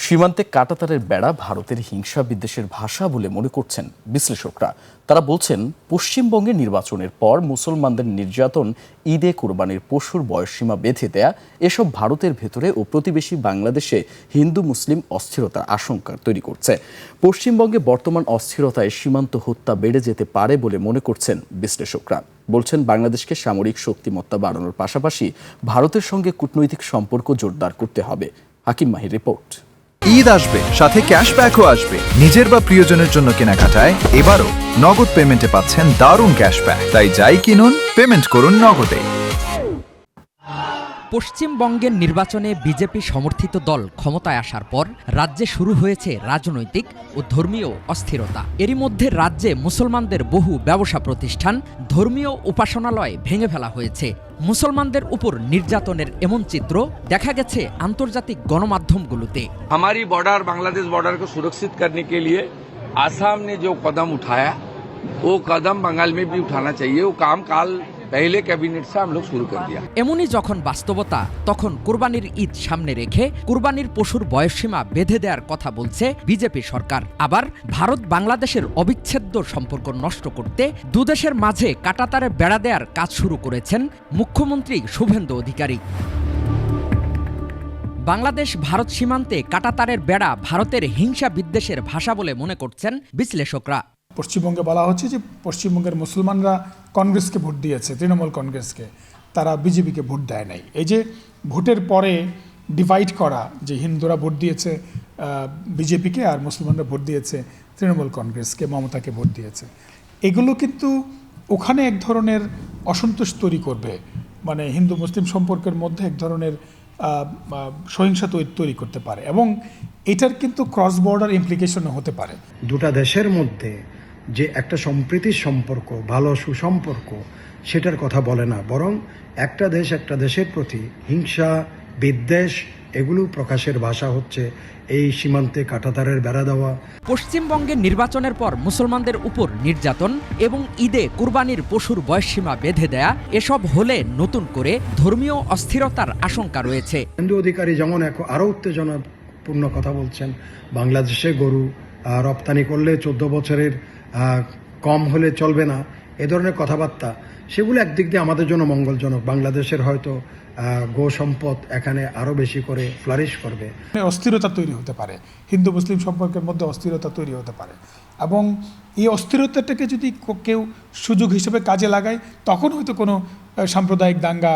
সীমান্তে কাঁটাতারের বেড়া ভারতের হিংসা বিদ্বেষের ভাষা বলে মনে করছেন বিশ্লেষকরা। তারা বলছেন, পশ্চিমবঙ্গের নির্বাচনের পর মুসলমানদের নির্যাতন, ঈদে কোরবানির পশুর বয়সসীমা বেঁধে দেয়া, এসব ভারতের ভেতরে ও প্রতিবেশী বাংলাদেশে হিন্দু মুসলিম অস্থিরতার আশঙ্কা তৈরি করছে। পশ্চিমবঙ্গে বর্তমান অস্থিরতায় সীমান্ত হত্যা বেড়ে যেতে পারে বলে মনে করছেন বিশ্লেষকরা। বলছেন, বাংলাদেশকে সামরিক শক্তিমত্তা বাড়ানোর পাশাপাশি ভারতের সঙ্গে কূটনৈতিক সম্পর্ক জোরদার করতে হবে। হাকিম মাহির রিপোর্ট। ঈদ আসবে, সাথে ক্যাশব্যাকও আসবে। নিজের বা প্রিয়জনের জন্য কেনাকাটায় এবারও নগদ পেমেন্টে পাচ্ছেন দারুণ ক্যাশব্যাক। তাই যাই কিনুন, পেমেন্ট করুন নগদে। পশ্চিমবঙ্গের নির্বাচনে বিজেপি সমর্থিত দল ক্ষমতায় আসার পর রাজ্যে শুরু হয়েছে রাজনৈতিক ও ধর্মীয় অস্থিরতা। এরই মধ্যে রাজ্যে মুসলমানদের বহু ব্যবসা প্রতিষ্ঠান, ধর্মীয় উপাসনালয় ভেঙে ফেলা হয়েছে। মুসলমানদের উপর নির্যাতনের এমন চিত্র দেখা গেছে আন্তর্জাতিক গণমাধ্যমগুলোতে। हमारी बॉर्डर बांग्लादेश बॉर्डर को सुरक्षित करने के लिए आसाम ने जो कदम उठाया, वो कदम बंगाल में भी उठाना चाहिए। वो काम काल पहले कैबिनेट से हम लोग शुरू कर दिया। এমনই যখন বাস্তবতা, তখন কুরবানির ঈদ সামনে রেখে কুরবানির পশুর বয়সসীমা বেঁধে দেওয়ার কথা বলছে বিজেপি সরকার। আবার ভারত বাংলাদেশের অবিচ্ছেদ্য সম্পর্ক নষ্ট করতে দুদেশের মাঝে কাঁটাতারে বেড়া দেওয়ার কাজ শুরু করেছেন মুখ্যমন্ত্রী শুভেন্দু অধিকারী। বাংলাদেশ ভারত সীমান্তে কাঁটাতারের বেড়া ভারতের হিংসা বিদ্বেষের ভাষা বলে মনে করছেন বিশ্লেষকরা। পশ্চিমবঙ্গে বলা হচ্ছে যে পশ্চিমবঙ্গের মুসলমানরা কংগ্রেসকে ভোট দিয়েছে, তৃণমূল কংগ্রেসকে, তারা বিজেপিকে ভোট দেয় নাই। এই যে ভোটের পরে ডিভাইড করা, যে হিন্দুরা ভোট দিয়েছে বিজেপিকে আর মুসলমানরা ভোট দিয়েছে তৃণমূল কংগ্রেসকে, মমতাকে ভোট দিয়েছে, এগুলো কিন্তু ওখানে এক ধরনের অসন্তোষ তৈরি করবে। মানে হিন্দু মুসলিম সম্পর্কের মধ্যে এক ধরনের সহিংসা তৈরি করতে পারে, এবং এটার কিন্তু ক্রস বর্ডার ইমপ্লিকেশনও হতে পারে। দুটা দেশের মধ্যে যে একটা সম্প্রীতির সম্পর্ক, ভালো সুসম্পর্ক, সেটার কথা বলে না, বরং একটা দেশ একটা দেশের প্রতি হিংসা বিদ্বেষ এগুলো প্রকাশের ভাষা হচ্ছে এই সীমান্তে কাঁটাতারের বেড়া দেওয়া। পশ্চিমবঙ্গের নির্বাচনের পর মুসলমানদের উপর নির্যাতন এবং ঈদে কুরবানির পশুর বয়সসীমা বেঁধে দেয়া, এসব হলে নতুন করে ধর্মীয় অস্থিরতার আশঙ্কা রয়েছে। হিন্দু অধিকারী যেমন আরও উত্তেজনাপূর্ণ কথা বলছেন, বাংলাদেশে গরু রপ্তানি করলে 14 বছরের কম হলে চলবে না, এ ধরনের কথাবার্তা, সেগুলো একদিক দিয়ে আমাদের জন্য মঙ্গলজনক। বাংলাদেশের হয়তো গো সম্পদ এখানে আরও বেশি করে ফ্লারিশ করবে। অস্থিরতা তৈরি হতে পারে, হিন্দু মুসলিম সম্পর্কের মধ্যে অস্থিরতা তৈরি হতে পারে, এবং এই অস্থিরতাটাকে যদি কেউ সুযোগ হিসেবে কাজে লাগায়, তখন হয়তো কোনো সাম্প্রদায়িক দাঙ্গা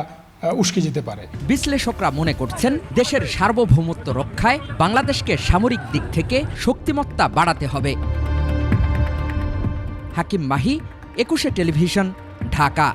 উস্কে যেতে পারে। বিশ্লেষকরা মনে করছেন, দেশের সার্বভৌমত্ব রক্ষায় বাংলাদেশকে সামরিক দিক থেকে শক্তিমত্তা বাড়াতে হবে। হাকিম মাহি, 21 টেলিভিশন, ঢাকা।